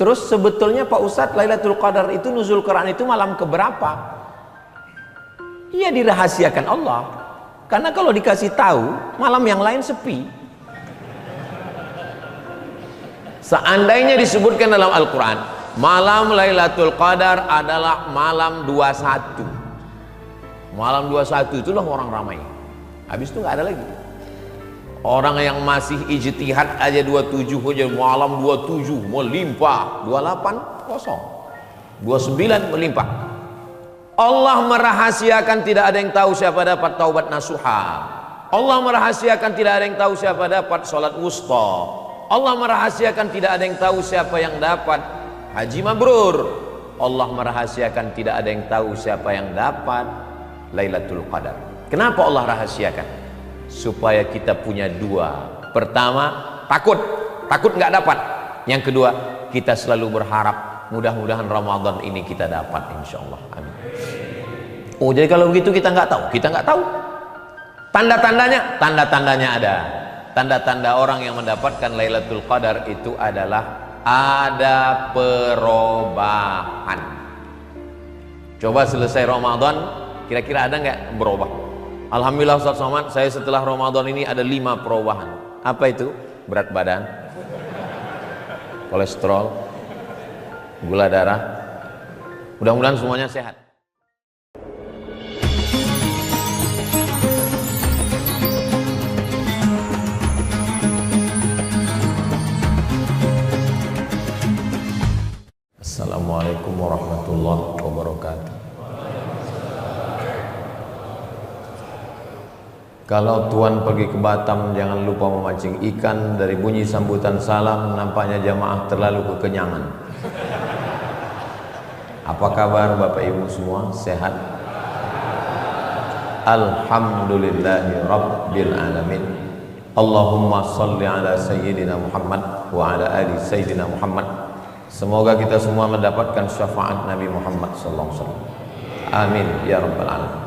Terus sebetulnya Pak Ustadz, Lailatul Qadar itu nuzul Quran itu malam keberapa? Iya, dirahasiakan Allah. Karena kalau dikasih tahu, malam yang lain sepi. Seandainya disebutkan dalam Al-Quran, malam Lailatul Qadar adalah malam 21. Malam 21 itulah orang ramai. Habis itu nggak ada lagi. Orang yang masih ijtihad aja 27 aja, malam 27 melimpah, 28 kosong, 29 melimpah. Allah merahasiakan tidak ada yang tahu siapa dapat taubat nasuha. Allah merahasiakan tidak ada yang tahu siapa dapat salat wusta. Allah merahasiakan tidak ada yang tahu siapa yang dapat haji mabrur. Allah merahasiakan tidak ada yang tahu siapa yang dapat Lailatul Qadar. Kenapa Allah rahasiakan? Supaya kita punya dua. Pertama, takut nggak dapat. Yang kedua, kita selalu berharap mudah-mudahan Ramadan ini kita dapat, insya Allah. Amin. Oh, jadi kalau begitu kita nggak tahu. Tanda-tandanya ada. Tanda-tanda orang yang mendapatkan Lailatul Qadar itu adalah ada perubahan. Coba selesai Ramadan, kira-kira ada nggak berubah? Alhamdulillah Ustaz Somad, saya setelah Ramadan ini ada 5 perubahan. Apa itu? Berat badan, kolesterol, gula darah. Mudah-mudahan semuanya sehat. Assalamualaikum warahmatullahi wabarakatuh. Kalau tuan pergi ke Batam, jangan lupa memancing ikan. Dari bunyi sambutan salam, nampaknya jamaah terlalu kekenyangan. Apa kabar Bapak Ibu semua? Sehat? Alhamdulillahi Rabbil Alamin. Allahumma salli ala Sayyidina Muhammad wa ala ali Sayyidina Muhammad. Semoga kita semua mendapatkan syafaat Nabi Muhammad sallallahu alaihi wasallam. Amin ya Rabbal Alamin.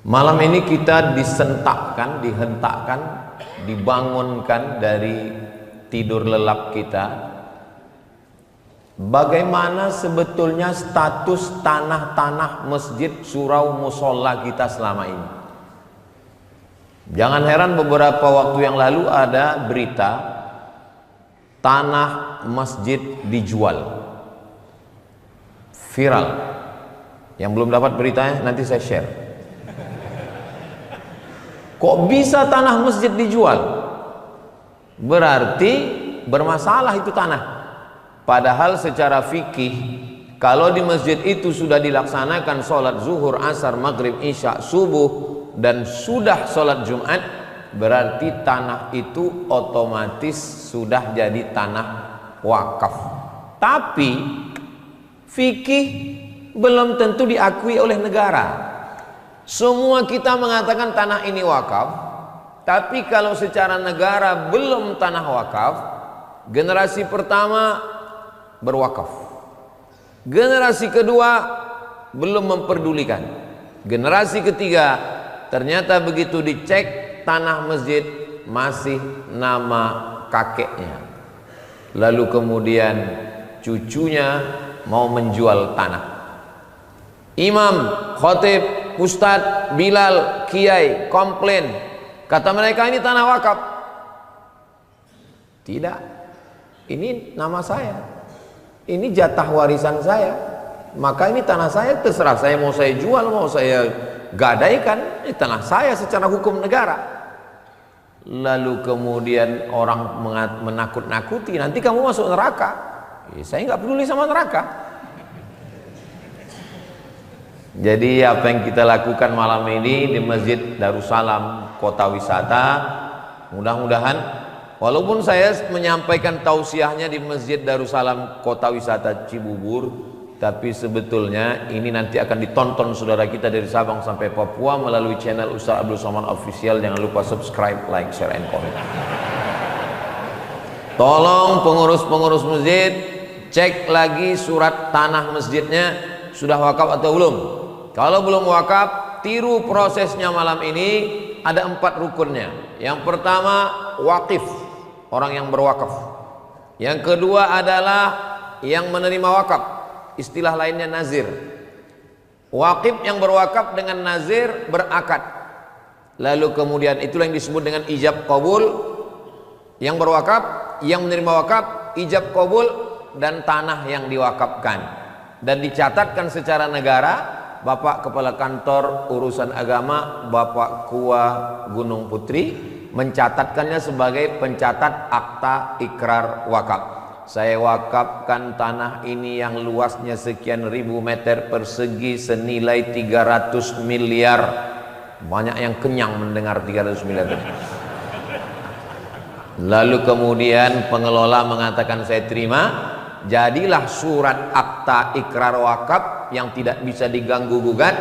Malam ini kita dihentakkan, dibangunkan dari tidur lelap kita. Bagaimana sebetulnya status tanah-tanah masjid, surau, musola kita selama ini? Jangan heran beberapa waktu yang lalu ada berita tanah masjid dijual. Viral. Yang belum dapat beritanya nanti saya share. Kok bisa tanah masjid dijual? Berarti bermasalah itu tanah. Padahal secara fikih, kalau di masjid itu sudah dilaksanakan sholat zuhur, asar, maghrib, isya, subuh, dan sudah sholat Jumat, berarti tanah itu otomatis sudah jadi tanah wakaf. Tapi fikih belum tentu diakui oleh negara. Semua kita mengatakan tanah ini wakaf, tapi kalau secara negara belum tanah wakaf. Generasi pertama berwakaf, generasi kedua belum memperdulikan, generasi ketiga ternyata begitu dicek tanah masjid masih nama kakeknya, lalu kemudian cucunya mau menjual tanah. Imam, khotib, ustadz, bilal, kiai komplain, kata mereka ini tanah wakaf. Tidak, ini nama saya, ini jatah warisan saya, maka ini tanah saya, terserah saya mau saya jual, mau saya gadaikan, ini tanah saya secara hukum negara. Lalu kemudian orang menakut-nakuti, nanti kamu masuk neraka. Saya nggak peduli sama neraka. Jadi apa yang kita lakukan malam ini di Masjid Darussalam Kota Wisata, mudah-mudahan walaupun saya menyampaikan tausiahnya di Masjid Darussalam Kota Wisata Cibubur, tapi sebetulnya ini nanti akan ditonton saudara kita dari Sabang sampai Papua melalui channel Ustaz Abdul Somad Official. Jangan lupa subscribe, like, share, and comment. Tolong pengurus-pengurus masjid cek lagi surat tanah masjidnya sudah wakaf atau belum. Kalau belum wakaf, tiru prosesnya malam ini. Ada 4 rukunnya. Yang pertama, wakif, orang yang berwakaf. Yang kedua adalah yang menerima wakaf, istilah lainnya nazir. Wakif yang berwakaf dengan nazir berakad. Lalu kemudian itulah yang disebut dengan ijab qabul. Yang berwakaf, yang menerima wakaf, ijab qabul, dan tanah yang diwakafkan. Dan dicatatkan secara negara. Bapak Kepala Kantor Urusan Agama, Bapak Kua Gunung Putri, mencatatkannya sebagai pencatat akta ikrar wakaf. Saya wakafkan tanah ini yang luasnya sekian ribu meter persegi senilai 300 miliar. Banyak yang kenyang mendengar 300 miliar. Lalu kemudian pengelola mengatakan saya terima. Jadilah surat akta ikrar wakaf yang tidak bisa diganggu gugat.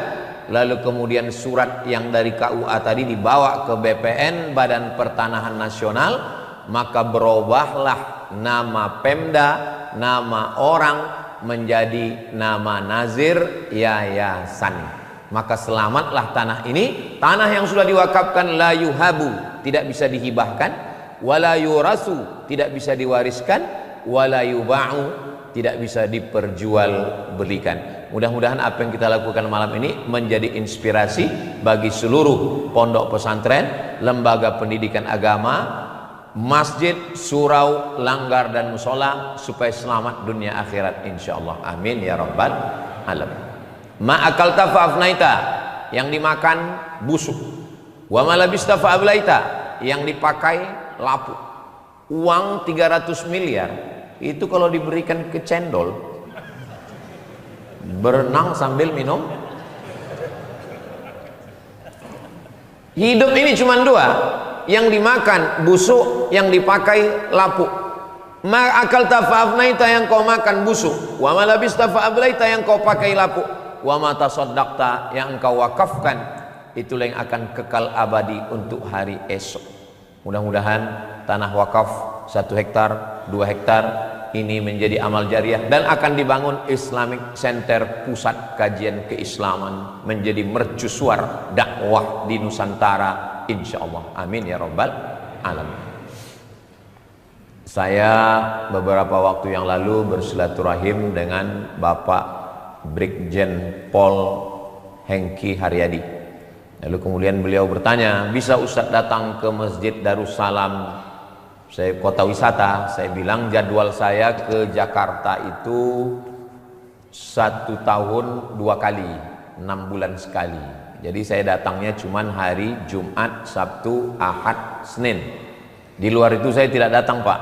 Lalu kemudian surat yang dari KUA tadi dibawa ke BPN, Badan Pertanahan Nasional. Maka berubahlah nama Pemda, nama orang menjadi nama nazir yayasan. Maka selamatlah tanah ini. Tanah yang sudah diwakafkan la yuhabu, tidak bisa dihibahkan, wala yurasu, tidak bisa diwariskan, wala yuba'u, tidak bisa diperjualbelikan. Mudah-mudahan apa yang kita lakukan malam ini menjadi inspirasi bagi seluruh pondok pesantren, lembaga pendidikan agama, masjid, surau, langgar dan musola, supaya selamat dunia akhirat insyaallah. Amin ya rabbal alamin. Ma'akalta fa'afnaita, yang dimakan busuk. Wa malabista fa'ablaita, yang dipakai lapuk. Uang 300 miliar itu kalau diberikan ke cendol, berenang sambil minum. Hidup ini cuma dua, yang dimakan busuk, yang dipakai lapuk. Ma akalta fa'afnaita, yang kau makan busuk. Wa ma labista fa'ablaita, yang kau pakai lapuk. Wa ma tasaddaqta, yang engkau wakafkan, itulah yang akan kekal abadi untuk hari esok. Mudah-mudahan tanah wakaf 1 hektar, 2 hektar ini menjadi amal jariah dan akan dibangun Islamic Center, pusat kajian keislaman, menjadi mercusuar dakwah di Nusantara insyaallah. Amin ya rabbal alamin. Saya beberapa waktu yang lalu bersilaturahim dengan Bapak Brigjen Pol Hengki Haryadi. Lalu kemudian beliau bertanya, bisa Ustadz datang ke Masjid Darussalam, saya kota wisata? Saya bilang jadwal saya ke Jakarta itu 1 tahun 2 kali, 6 bulan sekali. Jadi saya datangnya cuman hari Jumat, Sabtu, Ahad, Senin. Di luar itu saya tidak datang Pak.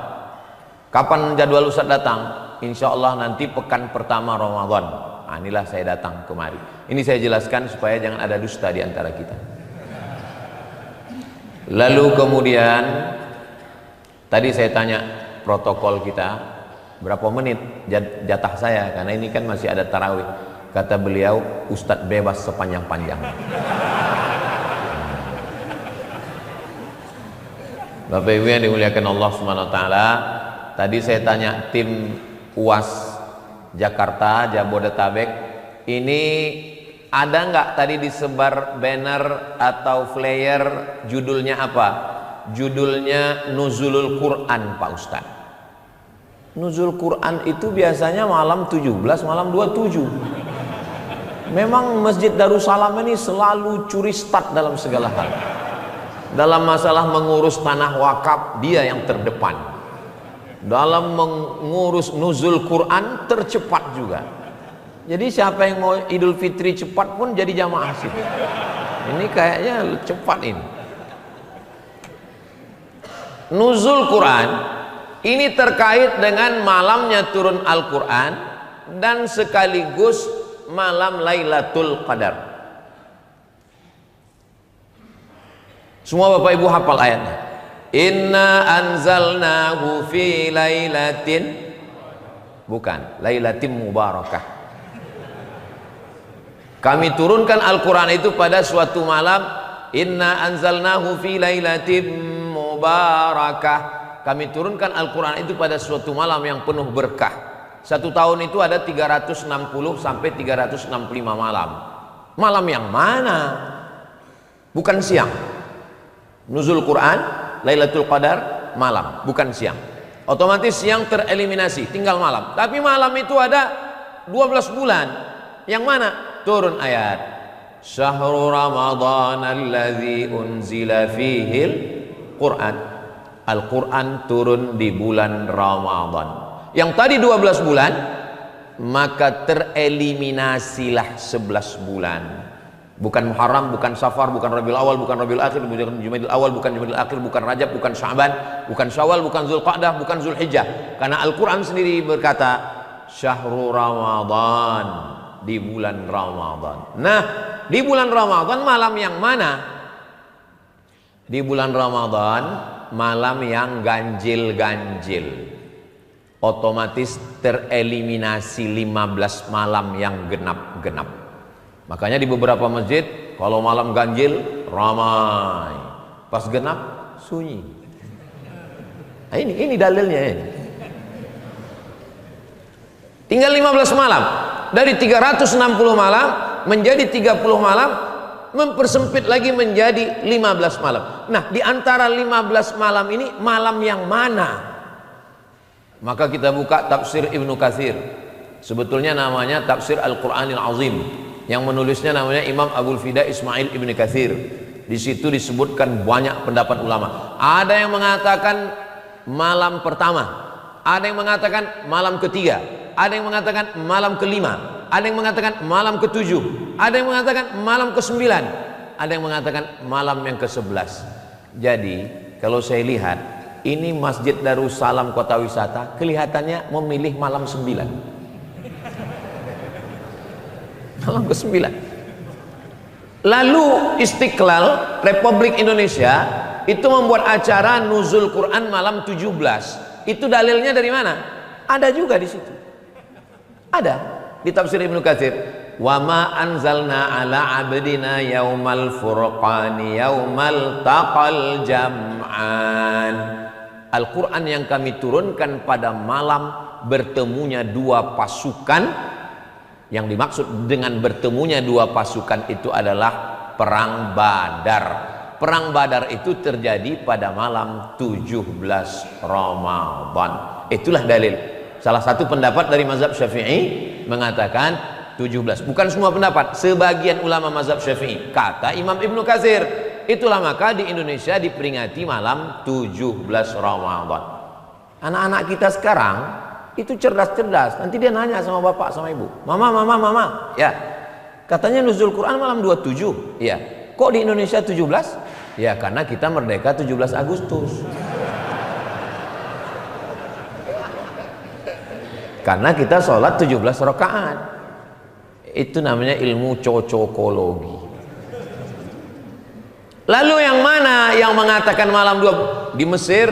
Kapan jadwal Ustadz datang? Insya Allah nanti pekan pertama Ramadan. Nah, inilah saya datang kemari. Ini saya jelaskan supaya jangan ada dusta di antara kita. Lalu kemudian tadi saya tanya protokol kita berapa menit jatah saya, karena ini kan masih ada tarawih. Kata beliau, Ustadz bebas sepanjang-panjang. Bapak Ibu yang dimuliakan Allah Subhanahu wa taala, tadi saya tanya tim UAS Jakarta, Jabodetabek, ini ada nggak tadi disebar banner atau flyer, judulnya apa? Judulnya Nuzulul Quran Pak Ustadz. Nuzul Quran itu biasanya malam 17, malam 27. Memang Masjid Darussalam ini selalu curi start dalam segala hal. Dalam masalah mengurus tanah wakaf, dia yang terdepan. Dalam mengurus nuzul Quran tercepat juga. Jadi siapa yang mau Idul Fitri cepat pun jadi jamaah sih. Ini kayaknya cepat ini. Nuzul Quran ini terkait dengan malamnya turun Al-Quran dan sekaligus malam Lailatul Qadar. Semua Bapak Ibu hafal ayatnya. Inna anzalnahu fi lailatin, bukan, lailatin mubarakah. Kami turunkan Al-Quran itu pada suatu malam. Inna anzalnahu fi lailatin mubarakah. Kami turunkan Al-Quran itu pada suatu malam yang penuh berkah. 1 tahun itu ada 360 sampai 365 malam. Malam yang mana? Bukan siang. Nuzul Quran Lailatul Qadar malam, bukan siang. Otomatis siang tereliminasi, tinggal malam. Tapi malam itu ada 12 bulan. Yang mana? Turun ayat. Syahrul Ramadan alladzi unzila fihil Quran. Al-Quran turun di bulan Ramadan. Yang tadi 12 bulan, maka tereliminasilah 11 bulan. Bukan Muharram, bukan Safar, bukan Rabiul Awal, bukan Rabiul Akhir, bukan Jumadil Awal, bukan Jumadil Akhir, bukan Rajab, bukan Sya'ban, bukan Syawal, bukan Zulqa'dah, bukan Zulhijjah. Karena Al-Quran sendiri berkata Syahrul Ramadan, di bulan Ramadan. Nah, di bulan Ramadan malam yang mana? Di bulan Ramadan malam yang ganjil-ganjil. Otomatis tereliminasi 15 malam yang genap-genap. Makanya di beberapa masjid kalau malam ganjil ramai, pas genap sunyi. Nah, ini dalilnya ini. Tinggal 15 malam. Dari 360 malam menjadi 30 malam, mempersempit lagi menjadi 15 malam. Nah, di antara 15 malam ini malam yang mana? Maka kita buka tafsir Ibnu Katsir. Sebetulnya namanya Tafsir Al-Qur'anil Azim. Yang menulisnya namanya Imam Abul Fida Ismail Ibnu Katsir. Di situ disebutkan banyak pendapat ulama. Ada yang mengatakan malam pertama, ada yang mengatakan malam ketiga, ada yang mengatakan malam kelima, ada yang mengatakan malam ketujuh, ada yang mengatakan malam kesembilan, ada yang mengatakan malam yang ke-11. Jadi kalau saya lihat ini Masjid Darussalam Kota Wisata kelihatannya memilih malam 9. Malam ke-9. Lalu Istiqlal Republik Indonesia itu membuat acara nuzul Quran malam 17. Itu dalilnya dari mana? Ada juga di situ. Ada di tafsir Ibnu Katsir. Wa ma anzalna ala abdina yaumal furqani yaumal taqal jam'an. Al-Quran yang kami turunkan pada malam bertemunya dua pasukan. Yang dimaksud dengan bertemunya dua pasukan itu adalah perang Badar. Perang Badar itu terjadi pada malam 17 Ramadan. Itulah dalil. Salah satu pendapat dari mazhab Syafi'i mengatakan 17. Bukan semua pendapat, sebagian ulama mazhab Syafi'i. Kata Imam Ibnu Katsir, itulah maka di Indonesia diperingati malam 17 Ramadan. Anak-anak kita sekarang itu cerdas-cerdas. Nanti dia nanya sama bapak sama ibu, mama, ya, katanya nuzul Quran malam 27. Ya, kok di Indonesia 17? Ya, karena kita merdeka 17 Agustus. Karena kita sholat 17 rakaat. Itu namanya ilmu cocokologi. Lalu yang mana yang mengatakan malam 2? Di Mesir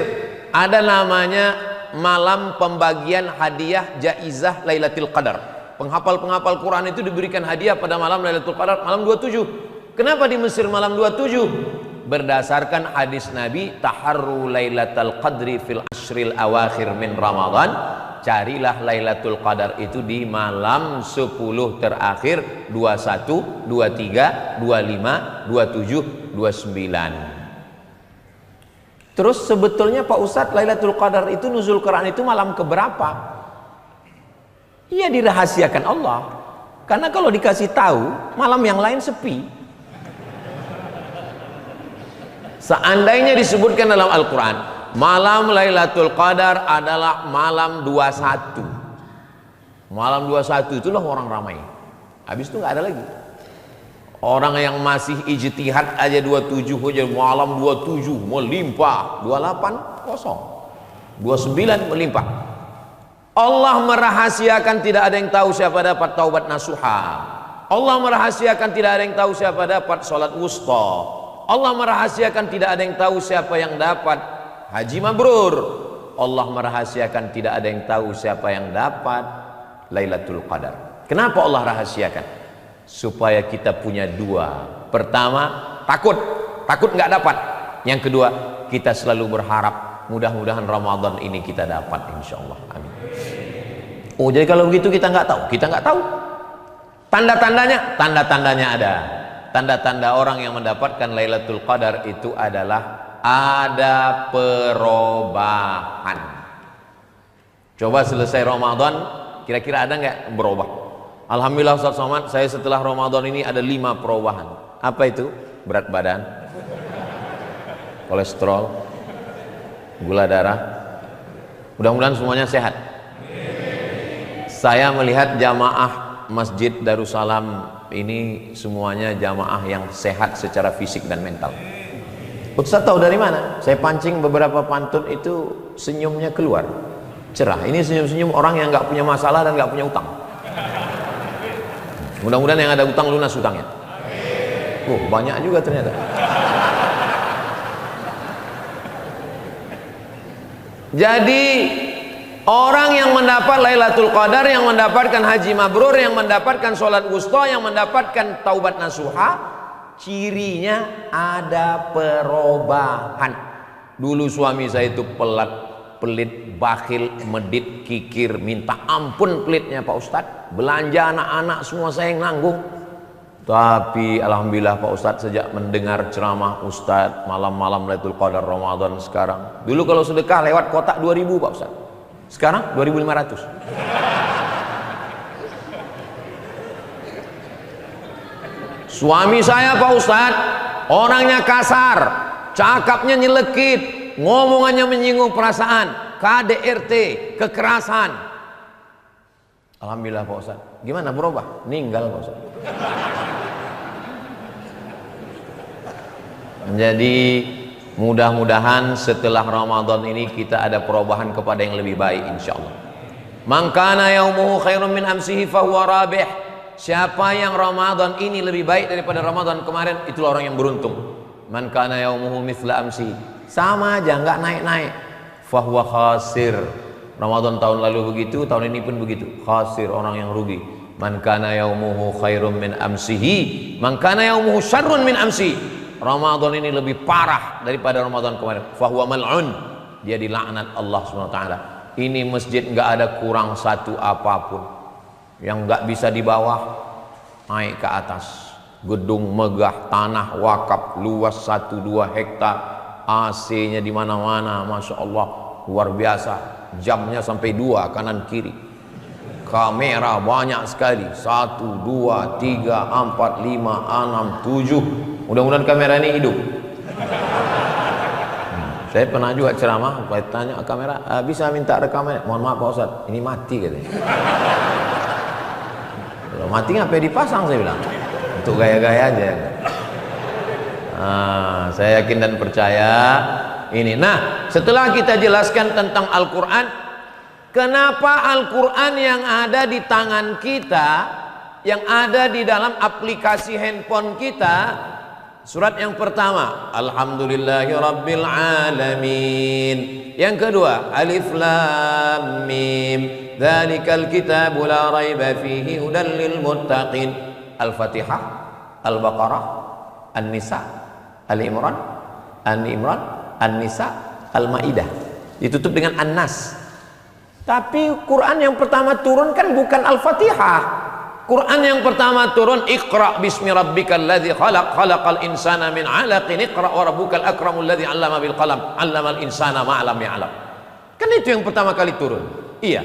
ada namanya malam pembagian hadiah jaizah Lailatul Qadar. Penghafal-penghafal Quran itu diberikan hadiah pada malam Lailatul Qadar, malam 27. Kenapa di Mesir malam 27? Berdasarkan hadis Nabi, taharru Lailatul Qadri fil ashril awakhir min Ramadan. Carilah Lailatul Qadar itu di malam 10 terakhir, 21, 23, 25, 27, 29. Terus sebetulnya Pak Ustadz, Lailatul Qadar itu nuzul Quran itu malam keberapa? Iya, dirahasiakan Allah. Karena kalau dikasih tahu, malam yang lain sepi. Seandainya disebutkan dalam Al-Quran, malam Lailatul Qadar adalah malam 21. Malam 21 itulah orang ramai. Habis itu nggak ada lagi. Orang yang masih ijtihad aja 27 aja, malam 27 melimpah, 28 kosong, 29 melimpah. Allah merahasiakan tidak ada yang tahu siapa dapat taubat nasuha. Allah merahasiakan tidak ada yang tahu siapa dapat salat wusta. Allah merahasiakan tidak ada yang tahu siapa yang dapat haji mabrur. Allah merahasiakan tidak ada yang tahu siapa yang dapat Lailatul Qadar. Kenapa Allah rahasiakan? Supaya kita punya dua. Pertama, takut nggak dapat. Yang kedua, kita selalu berharap mudah-mudahan Ramadan ini kita dapat, insya Allah. Amin. Oh, jadi kalau begitu kita nggak tahu. Tanda-tandanya ada. Tanda-tanda orang yang mendapatkan Lailatul Qadar itu adalah ada perubahan. Coba selesai Ramadan, kira-kira ada nggak berubah? Alhamdulillah Ustaz Somad, saya setelah Ramadan ini ada 5 perubahan. Apa itu? Berat badan, kolesterol, gula darah. Mudah-mudahan semuanya sehat. Saya melihat jamaah Masjid Darussalam ini semuanya jamaah yang sehat secara fisik dan mental. Ustaz tahu dari mana? Saya pancing beberapa pantun itu senyumnya keluar cerah. Ini senyum-senyum orang yang nggak punya masalah dan nggak punya utang. Mudah-mudahan yang ada utang lunas utangnya. Banyak juga ternyata. Jadi orang yang mendapat Lailatul Qadar, yang mendapatkan haji mabrur, yang mendapatkan sholat wusta, yang mendapatkan taubat nasuha, cirinya ada perubahan. Dulu suami saya itu pelit, bakhil, medit, kikir, minta ampun pelitnya Pak Ustadz. Belanja anak-anak semua saya yang nanggung. Tapi alhamdulillah Pak Ustadz, sejak mendengar ceramah Ustadz malam-malam Lailatul Qadar Ramadan sekarang. Dulu kalau sedekah lewat kotak 2000 Pak Ustadz. Sekarang 2500. Suami saya Pak Ustadz orangnya kasar, cakapnya nyelekit, ngomongannya menyinggung perasaan, KDRT, kekerasan. Alhamdulillah Pak Ustadz. Gimana berubah? Ninggal Pak Ustadz. Jadi mudah-mudahan setelah Ramadan ini kita ada perubahan kepada yang lebih baik insyaallah. Man kana yaumuhu khairun min amsihi fahuwa rabih. Siapa yang Ramadan ini lebih baik daripada Ramadan kemarin, itulah orang yang beruntung. Man kana yaumuhu mithla amsi, sama aja nggak naik-naik, fahuwa khasir. Ramadan tahun lalu begitu, tahun ini pun begitu, khasir, orang yang rugi. Man kana yaumuhu khairun min amsihi, man kana yaumuhu syarrun min amsi. Ramadan ini lebih parah daripada Ramadan kemarin, fahuwa mal'un, dia dilaknat Allah SWT. Ini masjid nggak ada kurang satu apapun, yang nggak bisa di bawah naik ke atas. Gedung megah, tanah wakaf luas 1-2 hektar, AC-nya di mana-mana, masya Allah luar biasa. Jamnya sampai 2 kanan kiri, kamera banyak sekali, 1, 2, 3, 4, 5, 6, 7. Mudah-mudahan kamera ini hidup. Saya pernah juga ceramah, saya tanya kamera, bisa minta rekaman? Mohon maaf Pak Ustadz, ini mati katanya. Kalau mati ngapain dipasang, saya bilang, untuk gaya-gaya aja. Saya yakin dan percaya ini. Nah, setelah kita jelaskan tentang Al-Quran, kenapa Al-Quran yang ada di tangan kita, yang ada di dalam aplikasi handphone kita, surat yang pertama Alhamdulillahi Rabbil Alamin, yang kedua Alif Lam Mim Dzalikal Kitabu La Raiba Fihi Hudan Lil Muttaqin. Al-Fatihah, Al-Baqarah, An-Nisa, Al-Imran, An-Imran, An-Nisa, Al-Maidah, ditutup dengan An-Nas. Tapi Quran yang pertama turun kan bukan Al-Fatihah. Quran yang pertama turun Iqra bismi rabbikal ladzi khalaq, khalaqal insana min 'alaqin, Iqra wa rabbukal akramul ladzi 'allama bil qalam, 'allamal insana ma lam ya'lam. Kan itu yang pertama kali turun. Iya.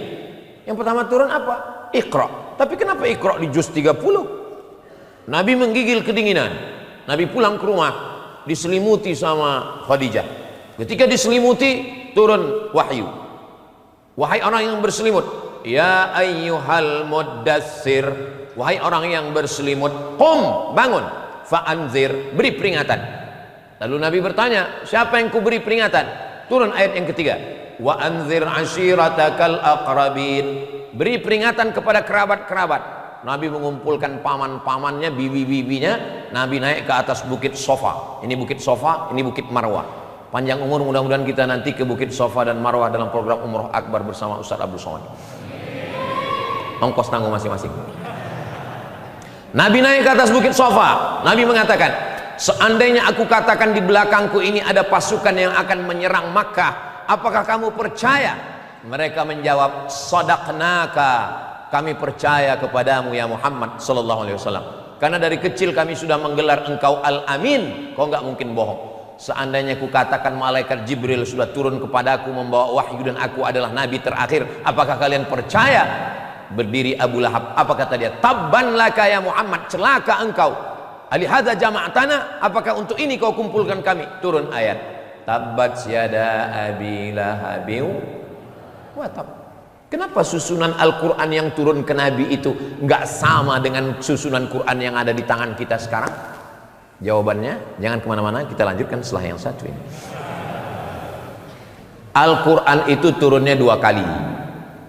Yang pertama turun apa? Iqra. Tapi kenapa Iqra di juz 30? Nabi menggigil kedinginan. Nabi pulang ke rumah diselimuti sama Khadijah. Ketika diselimuti turun wahyu. Wahai orang yang berselimut, ya ayyuhal muddassir, wahai orang yang berselimut, qum, bangun, fa'anzir, beri peringatan. Lalu Nabi bertanya, siapa yang kuberi peringatan? Turun ayat yang ketiga, wa anzir ashiratakal aqrabin, beri peringatan kepada kerabat-kerabat. Nabi mengumpulkan paman-pamannya, bibi-bibinya. Nabi naik ke atas bukit Sofa. Ini bukit Sofa, ini bukit Marwah. Panjang umur, mudah-mudahan kita nanti ke bukit Sofa dan Marwah dalam program Umroh Akbar bersama Ustaz Abdul Somad. Ongkos tanggung masing-masing. Nabi naik ke atas bukit Sofa. Nabi mengatakan, seandainya aku katakan di belakangku ini ada pasukan yang akan menyerang Makkah, apakah kamu percaya? Mereka menjawab, sadaqnaka, kami percaya kepadamu ya Muhammad sallallahu alaihi wasallam. Karena dari kecil kami sudah menggelar engkau Al-Amin, kau enggak mungkin bohong. seandainya ku katakan malaikat Jibril sudah turun kepadaku membawa wahyu dan aku adalah nabi terakhir, apakah kalian percaya? Berdiri Abu Lahab, apa kata dia? Tabban laka ya Muhammad, celaka engkau. Alihadza jama'tana, apakah untuk ini kau kumpulkan kami? Turun ayat. Tabbat yada abi lahabin wa tab. Kenapa susunan Al-Quran yang turun ke Nabi itu nggak sama dengan susunan Quran yang ada di tangan kita sekarang? Jawabannya, jangan kemana-mana, kita lanjutkan setelah yang satu ini. Al-Quran itu turunnya 2 kali.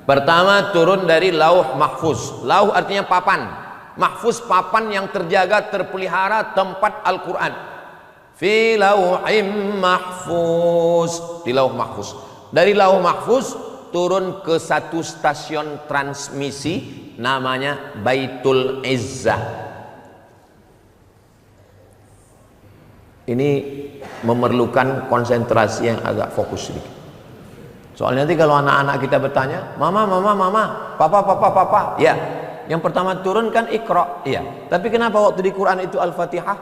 Pertama turun dari lauh mahfuz. Lauh artinya papan, mahfuz papan yang terjaga, terpelihara, tempat Al-Quran. Fi lauhim mahfuz, di lauh mahfuz. Dari lauh mahfuz turun ke satu stasiun transmisi namanya Baitul Izzah. Ini memerlukan konsentrasi yang agak fokus sedikit. Soalnya nanti kalau anak-anak kita bertanya, mama, papa, ya, yang pertama turun kan Iqra, iya. Tapi kenapa waktu di Quran itu Al-Fatihah?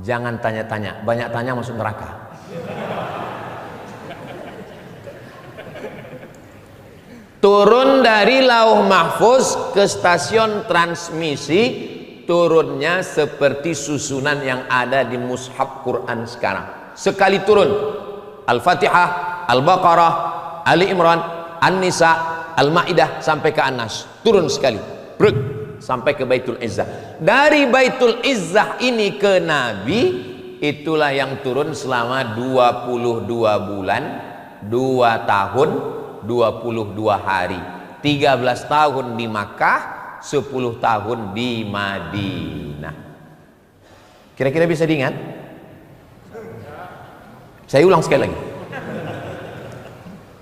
Jangan tanya-tanya, banyak tanya masuk neraka. Turun dari lauh mahfuz ke stasiun transmisi, turunnya seperti susunan yang ada di mushaf Quran sekarang. Sekali turun Al-Fatihah, Al-Baqarah, Ali Imran, An-Nisa, Al-Ma'idah sampai ke An-Nas, turun sekali, brek, sampai ke Baitul Izzah. Dari Baitul Izzah ini ke Nabi, itulah yang turun selama 22 bulan, 2 tahun, 22 hari, 13 tahun di Makkah, 10 tahun di Madinah. Kira-kira bisa diingat? Saya ulang sekali lagi.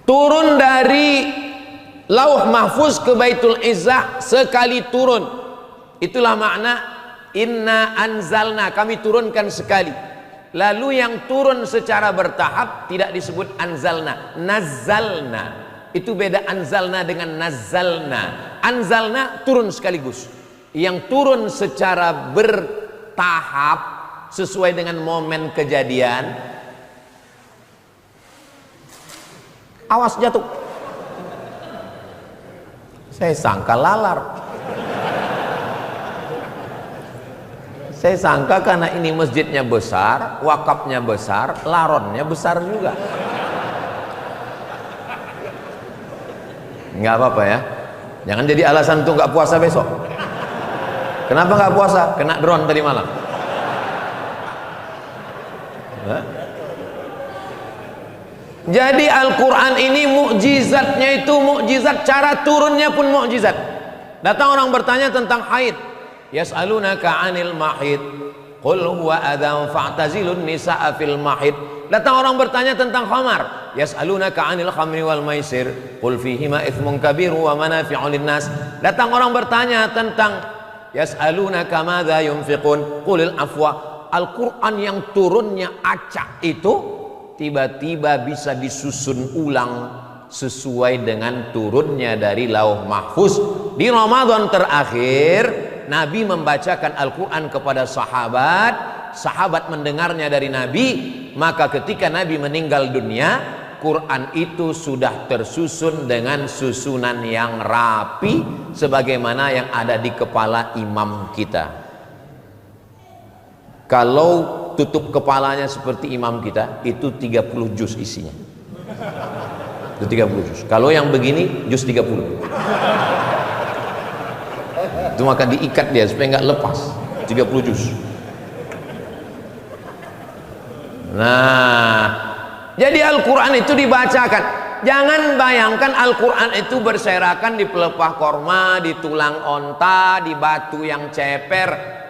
Turun dari lauh mahfuz ke Baitul Izzah sekali turun. Itulah makna inna anzalna, kami turunkan sekali. Lalu yang turun secara bertahap tidak disebut anzalna, nazzalna. Itu beda anzalna dengan nazzalna. Anzalna turun sekaligus. Yang turun secara bertahap sesuai dengan momen kejadian. Awas jatuh. Saya sangka lalar. Saya sangka karena ini masjidnya besar, wakafnya besar, laronnya besar juga. Nggak apa-apa ya. Jangan jadi alasan untuk nggak puasa besok. Kenapa nggak puasa? Kena drone tadi malam. Hah? Jadi Al-Quran ini mukjizatnya itu mukjizat, cara turunnya pun mukjizat. Datang orang bertanya tentang haid, yas'alunaka 'anil mahid qul huwa adzan fa'tazilun nisaa fil mahid. Datang orang bertanya tentang khamar, yas'alunaka 'anil khamri wal maisir qul fihima itsmun kabiru wa manafi'u linnas. Datang orang bertanya tentang yas'alunaka madza yunfiqun qulil afwa. Al-Quran yang turunnya acak itu tiba-tiba bisa disusun ulang sesuai dengan turunnya dari lauh mahfuz. Di Ramadan terakhir Nabi membacakan Al-Quran kepada sahabat, sahabat mendengarnya dari Nabi, maka ketika Nabi meninggal dunia, Quran itu sudah tersusun dengan susunan yang rapi sebagaimana yang ada di kepala imam kita. Kalau tutup kepalanya seperti imam kita, itu 30 juz isinya. Itu 30 juz. Kalau yang begini juz 30. Itu maka diikat dia supaya nggak lepas. 30 juz. Nah, jadi Al-Quran itu dibacakan. Jangan bayangkan Al-Quran itu berserakan di pelepah korma, di tulang onta, di batu yang ceper.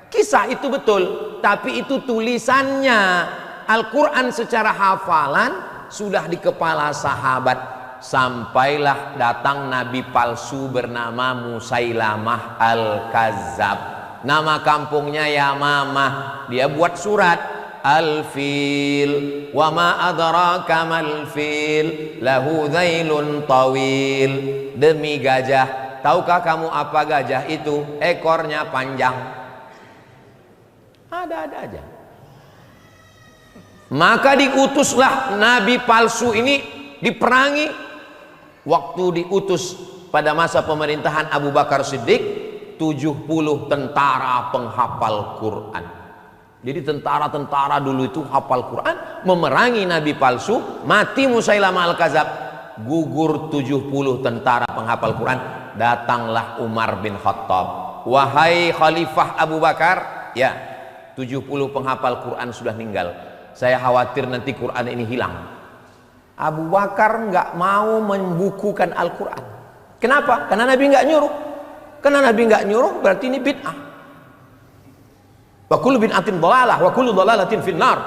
Kisah itu betul, tapi itu tulisannya. Al-Quran secara hafalan sudah di kepala sahabat. Sampailah datang nabi palsu bernama Musailamah Al-Kazzab. Nama kampungnya Yamamah. Dia buat surat Al-Fil wa ma adraka mal fil lahu dhailun tawil. Demi gajah, tahukah kamu apa gajah itu? Ekornya panjang. Ada-ada aja. Maka diutuslah nabi palsu ini diperangi. Waktu diutus pada masa pemerintahan Abu Bakar Siddiq, 70 tentara penghafal Quran. Jadi tentara-tentara dulu itu hafal Quran, memerangi nabi palsu, mati Musailamah al-Kadzab, gugur 70 tentara penghafal Quran. Datanglah Umar bin Khattab, wahai Khalifah Abu Bakar, ya 70 penghafal Quran sudah meninggal, saya khawatir nanti Quran ini hilang. Abu Bakar nggak mau membukukan Al-Quran. Kenapa? Karena Nabi nggak nyuruh. Karena Nabi nggak nyuruh berarti ini bid'ah. Wa kullu bid'atin dhalalah wa kullu dhalalatin finnar.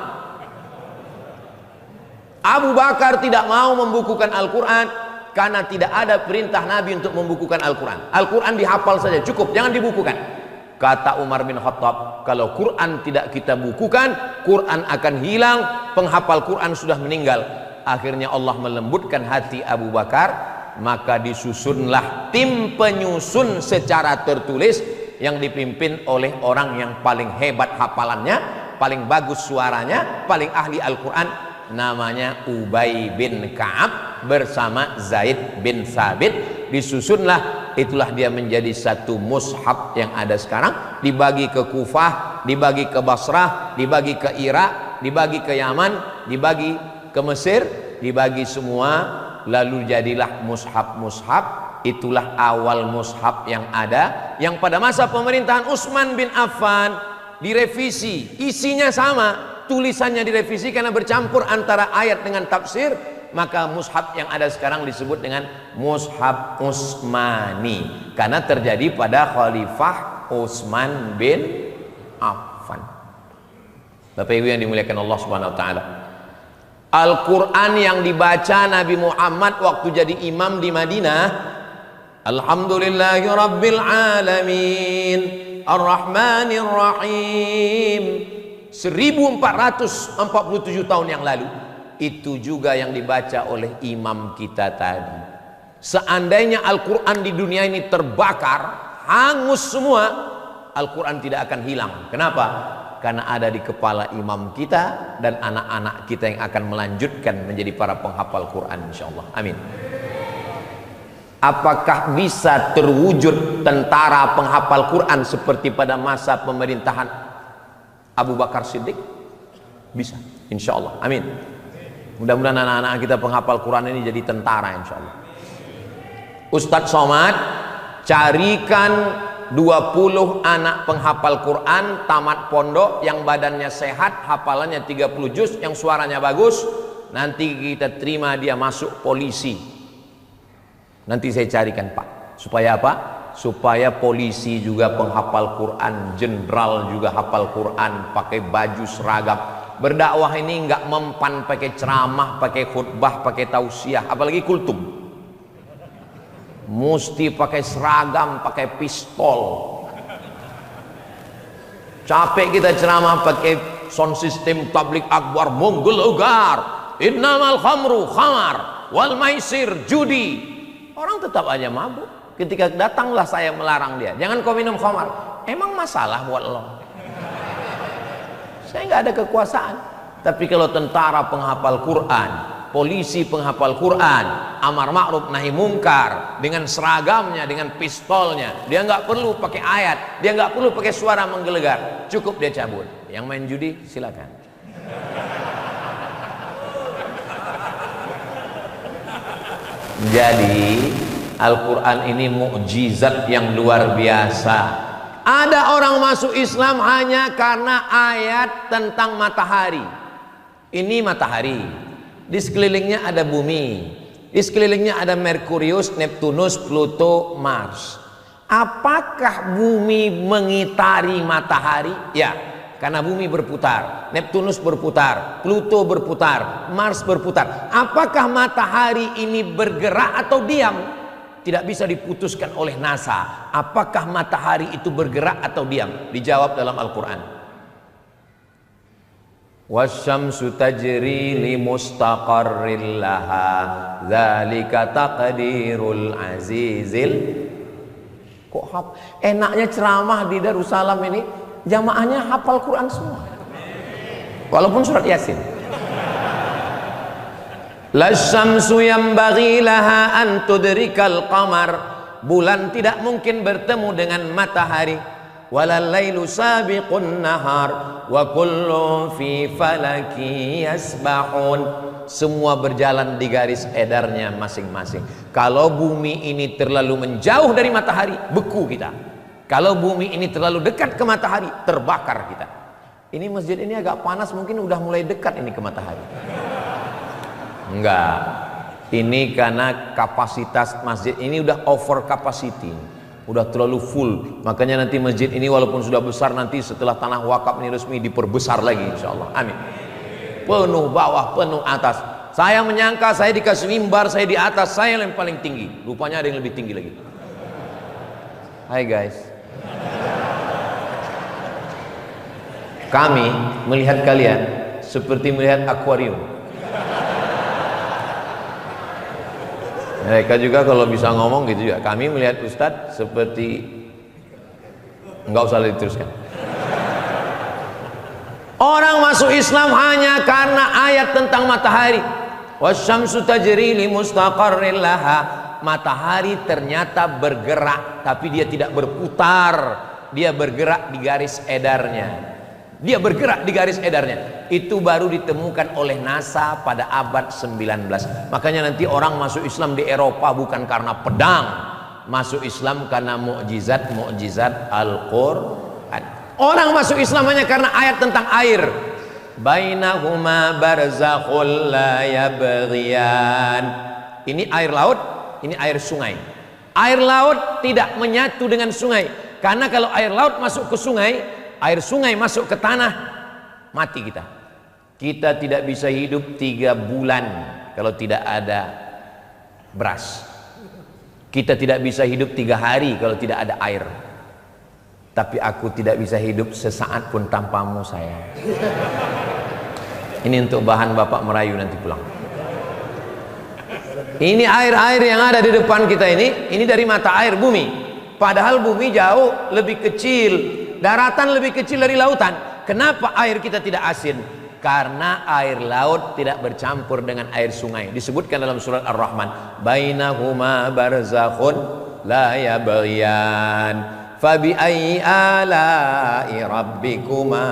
Abu Bakar tidak mau membukukan Al-Quran karena tidak ada perintah Nabi untuk membukukan Al-Quran. Al-Quran dihafal saja cukup, jangan dibukukan. Kata Umar bin Khattab, kalau Quran tidak kita bukukan, Quran akan hilang, penghafal Quran sudah meninggal. Akhirnya Allah melembutkan hati Abu Bakar, maka disusunlah tim penyusun secara tertulis yang dipimpin oleh orang yang paling hebat hafalannya, paling bagus suaranya, paling ahli Al-Quran, namanya Ubay bin Ka'ab bersama Zaid bin Thabit. Disusunlah, itulah dia menjadi satu mushaf yang ada sekarang, dibagi ke Kufah, dibagi ke Basrah, dibagi ke Irak, dibagi ke Yaman, dibagi ke Mesir, dibagi semua, lalu jadilah mushaf-mushaf. Itulah awal mushaf yang ada, yang pada masa pemerintahan Utsman bin Affan direvisi, isinya sama, tulisannya direvisi karena bercampur antara ayat dengan tafsir. Maka mushaf yang ada sekarang disebut dengan mushaf Utsmani karena terjadi pada Khalifah Utsman bin Affan. Bapak Ibu yang dimuliakan Allah Subhanahu wa taala, Al-Quran yang dibaca Nabi Muhammad waktu jadi imam di Madinah, Alhamdulillahi Rabbil Alamin Ar-Rahmanir Rahim, 1447 tahun yang lalu, itu juga yang dibaca oleh imam kita tadi. Seandainya Al-Quran di dunia ini terbakar, hangus semua, Al-Quran tidak akan hilang. Kenapa? Karena ada di kepala imam kita dan anak-anak kita yang akan melanjutkan menjadi para penghafal Quran insyaallah. Amin. Apakah bisa terwujud tentara penghafal Quran seperti pada masa pemerintahan Abu Bakar Siddiq? Bisa, insyaallah. Amin. Mudah-mudahan anak-anak kita penghafal Quran ini jadi tentara insyaallah. Ustadz Somad, carikan 20 anak penghafal Quran tamat pondok yang badannya sehat, hafalannya 30 juz, yang suaranya bagus. Nanti kita terima dia masuk polisi. Nanti saya carikan Pak. Supaya apa? Supaya polisi juga penghafal Quran, jenderal juga hafal Quran, pakai baju seragam. Berdakwah ini nggak mempan pakai ceramah, pakai khutbah, pakai tausiah, apalagi kultum. Mesti pakai seragam, pakai pistol. Capek kita ceramah pakai sound system tablik akbar menggelegar, innamal khamru khamar wal maisir judi. Orang tetap aja mabuk. Ketika datanglah saya melarang dia, jangan kau minum khamar. Emang masalah buat lo? Saya nggak ada kekuasaan. Tapi kalau tentara penghafal Quran, polisi penghafal Quran, amar ma'ruf nahi mungkar, dengan seragamnya, dengan pistolnya, dia nggak perlu pakai ayat, dia nggak perlu pakai suara menggelegar, cukup dia cabut. Yang main judi silakan. Jadi Al-Quran ini mukjizat yang luar biasa. Ada orang masuk Islam hanya karena ayat tentang matahari. Ini matahari, di sekelilingnya ada bumi, di sekelilingnya ada Merkurius, Neptunus, Pluto, Mars. Apakah bumi mengitari matahari? Ya, karena bumi berputar, Neptunus berputar, Pluto berputar, Mars berputar. Apakah matahari ini bergerak atau diam? Tidak bisa diputuskan oleh NASA. Apakah matahari itu bergerak atau diam? Dijawab dalam Al-Quran. Wasyamsu tajri li mustaqarril laha dzalika taqdirul azizil. Kok enaknya ceramah di Darussalam ini, jamaahnya hafal Quran semua. Walaupun surat Yasin. La syamsu yanbaghi laha an tudrikal qamar. Bulan tidak mungkin bertemu dengan matahari. Walal lailu sabiqun nahar wa kullu fi falaki yasbahun. Semua berjalan di garis edarnya masing-masing. Kalau bumi ini terlalu menjauh dari matahari, beku kita. Kalau bumi ini terlalu dekat ke matahari, terbakar kita. Ini masjid ini agak panas, mungkin udah mulai dekat ini ke matahari. Enggak. Ini karena kapasitas masjid ini udah over capacity. Udah terlalu full. Makanya nanti masjid ini walaupun sudah besar, nanti setelah tanah wakaf ini resmi diperbesar lagi insyaallah. Amin. Penuh bawah, penuh atas. Saya menyangka saya dikasih mimbar, saya di atas, saya yang paling tinggi. Rupanya ada yang lebih tinggi lagi. Hai guys. Kami melihat kalian seperti melihat akuarium. Mereka juga kalau bisa ngomong gitu juga. Kami melihat Ustadz seperti, enggak usah diteruskan. Orang masuk Islam hanya karena ayat tentang matahari. Wasyamsu tajri li mustaqarrin laha. Matahari ternyata bergerak, tapi dia tidak berputar. Dia bergerak di garis edarnya. Dia bergerak di garis edarnya. Itu baru ditemukan oleh NASA pada abad 19. Makanya nanti orang masuk Islam di Eropa bukan karena pedang, masuk Islam karena mukjizat Al-Qur'an. Orang masuk Islam hanya karena ayat tentang air. Bainahuma barzakhul la yabghiyan. Ini air laut, ini air sungai. Air laut tidak menyatu dengan sungai, karena kalau air laut masuk ke sungai, air sungai masuk ke tanah, mati kita. Kita tidak bisa hidup 3 bulan kalau tidak ada beras. Kita tidak bisa hidup 3 hari kalau tidak ada air. Tapi aku tidak bisa hidup sesaat pun tanpamu sayang. Ini untuk bahan bapak merayu nanti pulang. Ini air-air yang ada di depan kita ini dari mata air bumi. Padahal bumi jauh lebih kecil, daratan lebih kecil dari lautan. Kenapa air kita tidak asin? Karena air laut tidak bercampur dengan air sungai. Disebutkan dalam surat Ar-Rahman, bainahuma barzakhun la yabghiyan fabi ayyi ala'i rabbikuma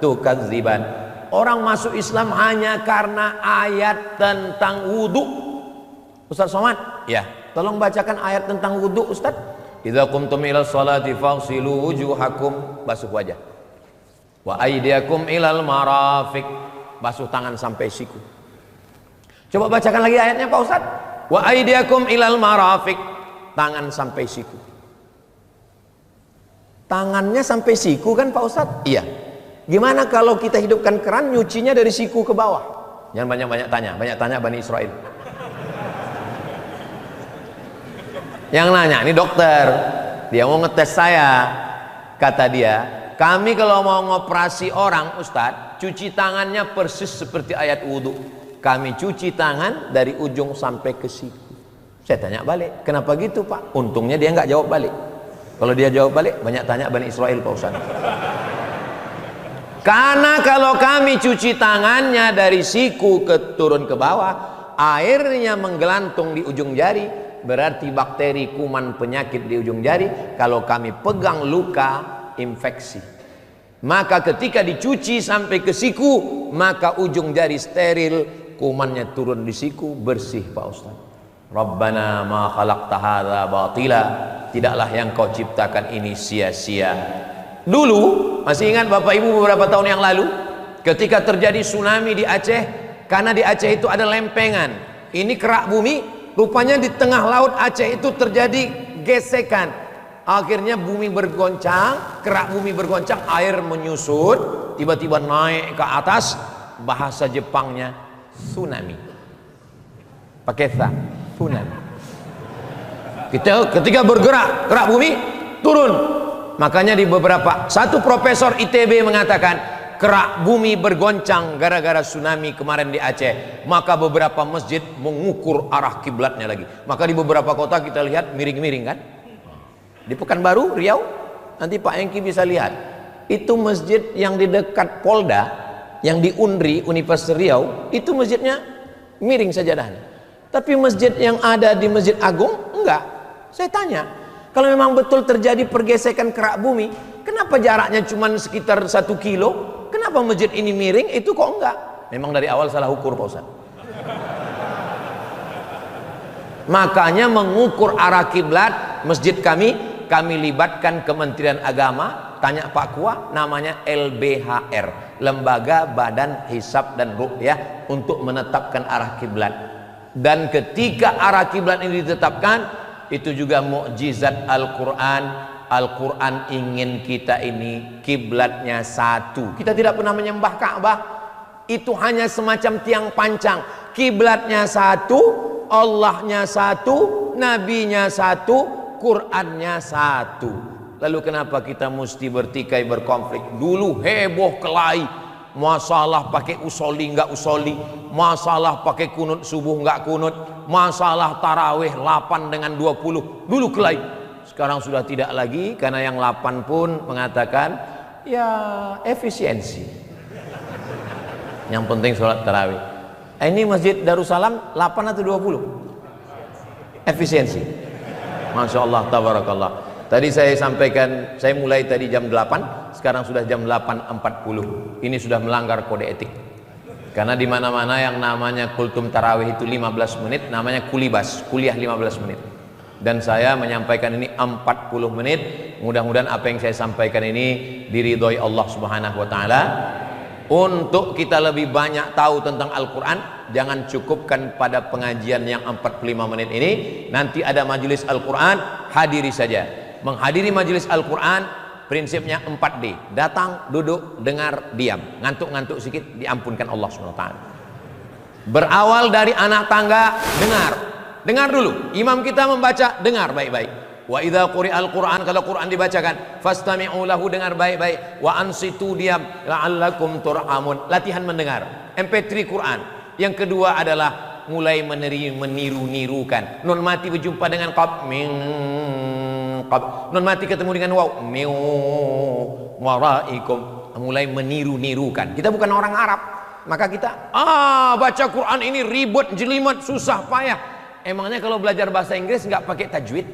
tukadziban. Orang masuk Islam hanya karena ayat tentang wudu. Ustaz Somad, ya, tolong bacakan ayat tentang wudu Ustaz. Idza qumtum ila sholati faghsilu wujuhakum, basuh wajah. Wa aydiyakum ilal marafiq, basuh tangan sampai siku. Coba bacakan lagi ayatnya Pak Ustaz. Wa aydiyakum ilal marafiq, tangan sampai siku. Tangannya sampai siku kan Pak Ustaz? Iya. Gimana kalau kita hidupkan keran, nyucinya dari siku ke bawah? Jangan banyak-banyak tanya Bani Israel. Yang nanya, ini dokter, dia mau ngetes saya. Kata dia, kami kalau mau ngoperasi orang Ustadz, cuci tangannya persis seperti ayat wudhu. Kami cuci tangan dari ujung sampai ke siku. Saya tanya balik, kenapa gitu Pak? Untungnya dia nggak jawab balik. Kalau dia jawab balik, banyak tanya Bani Israel Pak Ustadz. Karena kalau kami cuci tangannya dari siku turun ke bawah, airnya menggelantung di ujung jari, berarti bakteri, kuman, penyakit di ujung jari. Kalau kami pegang luka, infeksi. Maka ketika dicuci sampai ke siku, maka ujung jari steril, kumannya turun di siku, bersih Pak Ustaz. Rabbana ma khalaqta hadza batila, tidaklah yang kau ciptakan ini sia-sia. Dulu, masih ingat Bapak Ibu beberapa tahun yang lalu, ketika terjadi tsunami di Aceh, karena di Aceh itu ada lempengan, ini kerak bumi, rupanya di tengah laut Aceh itu terjadi gesekan. Akhirnya bumi bergoncang, kerak bumi bergoncang, air menyusut, tiba-tiba naik ke atas. Bahasa Jepangnya tsunami. Pakai ta, tsunami. Ketika bergerak, kerak bumi turun. Makanya di satu profesor ITB mengatakan, kerak bumi bergoncang gara-gara tsunami kemarin di Aceh. Maka beberapa masjid mengukur arah kiblatnya lagi. Maka di beberapa kota kita lihat miring-miring kan. Di Pekanbaru, Riau, nanti Pak Engki bisa lihat. Itu masjid yang di dekat Polda, yang di Unri, Universitas Riau, itu masjidnya miring sajadahnya. Tapi masjid yang ada di Masjid Agung enggak. Saya tanya, kalau memang betul terjadi pergesekan kerak bumi, kenapa jaraknya cuma sekitar 1 kilo? Kenapa masjid ini miring, itu kok enggak? Memang dari awal salah ukur Pak Ustaz. Makanya mengukur arah kiblat masjid kami libatkan Kementerian Agama. Tanya Pak Kua, namanya LBHR, Lembaga Badan Hisab dan Ruqyah, untuk menetapkan arah kiblat. Dan ketika arah kiblat ini ditetapkan, itu juga mukjizat Al-Quran. Al-Quran ingin kita ini kiblatnya satu. Kita tidak pernah menyembah Ka'bah, itu hanya semacam tiang pancang. Kiblatnya satu, Allahnya satu, Nabinya satu, Qurannya satu. Lalu kenapa kita mesti bertikai berkonflik? Dulu heboh kelahi, masalah pakai usoli nggak usoli, masalah pakai kunut subuh nggak kunut, masalah tarawih 8 dengan 20. Dulu kelahi. Sekarang sudah tidak lagi, karena yang 8 pun mengatakan ya efisiensi. Yang penting sholat tarawih. Ini Masjid Darussalam 8 atau 20? Efisiensi. Masya Allah, tabarakallah. Tadi saya sampaikan, saya mulai tadi jam 8, sekarang sudah jam 8.40. Ini sudah melanggar kode etik. Karena di mana-mana yang namanya kultum tarawih itu 15 menit, namanya kulibas, kuliah 15 menit. Dan saya menyampaikan ini 40 menit. Mudah-mudahan apa yang saya sampaikan ini diridhoi Allah Subhanahu wa taala. Untuk kita lebih banyak tahu tentang Al-Quran, jangan cukupkan pada pengajian yang 45 menit ini. Nanti ada majelis Al-Quran, hadiri saja. Menghadiri majelis Al-Quran prinsipnya 4D. Datang, duduk, dengar, diam. Ngantuk-ngantuk sedikit diampunkan Allah SWT. Berawal dari anak tangga, dengar dulu. Imam kita membaca, dengar baik-baik. Wa idza quri'al Qur'an, kalau Quran dibacakan, fastami'u lahu, dengar baik-baik. Wa ansitu, diam, la'allakum turhamun, latihan mendengar. MP3 Quran. Yang kedua adalah mulai meniru-nirukan. Nun mati berjumpa dengan qaf, min qaf. Nun mati ketemu dengan waw, min waraikum. Mulai meniru-nirukan. Kita bukan orang Arab, maka kita baca Quran ini ribet, jelimet, susah payah. Emangnya kalau belajar bahasa Inggris nggak pakai tajwid?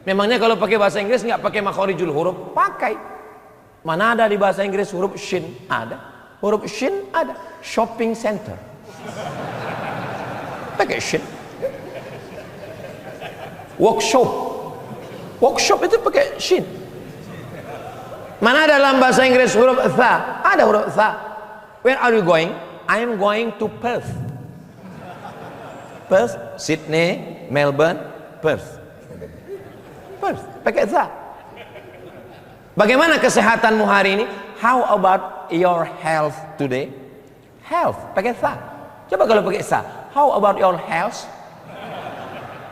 Memangnya kalau pakai bahasa Inggris nggak pakai makhorijul huruf? Pakai. Mana ada di bahasa Inggris huruf shin? Ada. Huruf shin ada. Shopping center. Pakai shin. Workshop itu pakai shin. Mana dalam bahasa Inggris huruf tha? Ada huruf tha. Where are you going? I am going to Perth. Perth, Sydney, Melbourne, Perth. Pakai tha. Bagaimana kesehatanmu hari ini? How about your health today? Health pakai tha. Coba kalau pakai tha. How about your health?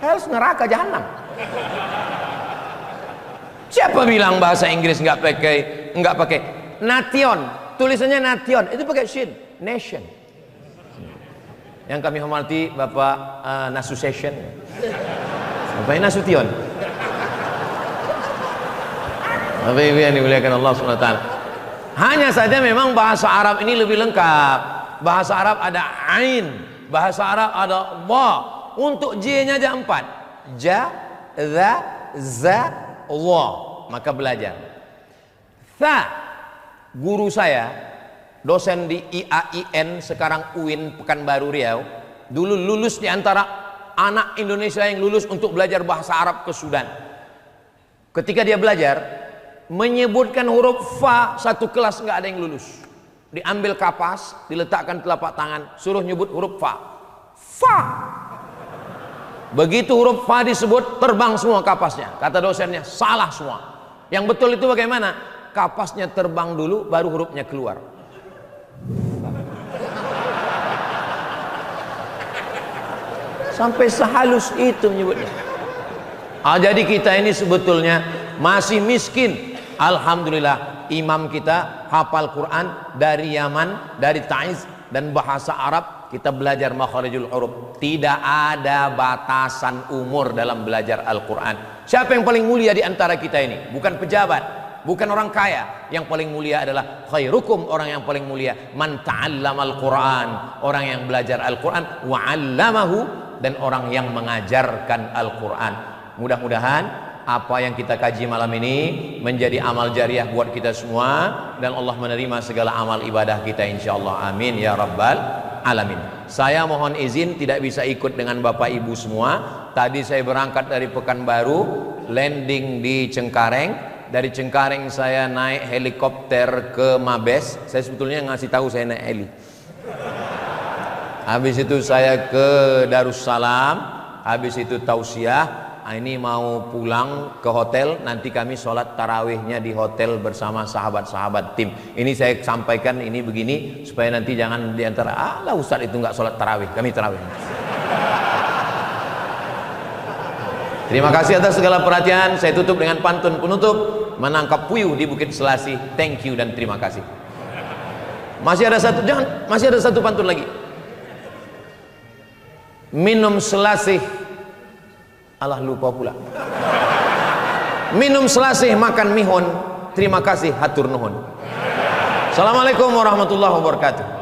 Health neraka jahanam. Siapa bilang bahasa Inggris nggak pakai nation? Tulisannya nation, itu pakai shin, nation. Yang kami hormati Bapak Nasution, Bapak Nasution. Bapak Ibu yang dimuliakan Allah SWT. Hanya saja memang bahasa Arab ini lebih lengkap. Bahasa Arab ada ain, bahasa Arab ada wa. Untuk j-nya aja 4. Ja, za, za, wa. Maka belajar. Tha. Guru saya, dosen di IAIN, sekarang UIN Pekanbaru Riau, dulu lulus di antara anak Indonesia yang lulus untuk belajar bahasa Arab ke Sudan. Ketika dia belajar, menyebutkan huruf fa, satu kelas nggak ada yang lulus. Diambil kapas, diletakkan telapak tangan, suruh nyebut huruf fa. Fa. Begitu huruf fa disebut, terbang semua kapasnya. Kata dosennya, salah semua. Yang betul itu bagaimana? Kapasnya terbang dulu, baru hurufnya keluar. Sampai sehalus itu menyebutnya. Jadi kita ini sebetulnya masih miskin. Alhamdulillah, imam kita hafal Quran dari Yaman, dari Taiz, dan bahasa Arab. Kita belajar makharijul huruf. Tidak ada batasan umur dalam belajar Al-Quran. Siapa yang paling mulia di antara kita ini? Bukan pejabat, bukan orang kaya. Yang paling mulia adalah khairukum, orang yang paling mulia man ta'allamal Quran, orang yang belajar Al-Quran, wa 'allamahu, dan orang yang mengajarkan Al-Quran. Mudah-mudahan apa yang kita kaji malam ini menjadi amal jariah buat kita semua, dan Allah menerima segala amal ibadah kita insyaallah. Amin ya rabbal alamin. Saya mohon izin tidak bisa ikut dengan Bapak Ibu semua. Tadi saya berangkat dari Pekanbaru, landing di Cengkareng. Dari Cengkareng saya naik helikopter ke Mabes. Saya sebetulnya ngasih tahu saya naik heli. Habis itu saya ke Darussalam, habis itu tausiah. Ini mau pulang ke hotel, nanti kami sholat tarawihnya di hotel bersama sahabat-sahabat tim. Ini saya sampaikan ini begini supaya nanti jangan diantara alah Ustadz itu nggak sholat tarawih, kami tarawih. Terima kasih atas segala perhatian. Saya tutup dengan pantun penutup, menangkap puyuh di Bukit Selasih. Thank you dan terima kasih. Masih ada satu pantun lagi. Minum selasih, alah lupa pula. Minum selasih makan mihun, terima kasih hatur nuhun. Assalamualaikum warahmatullahi wabarakatuh.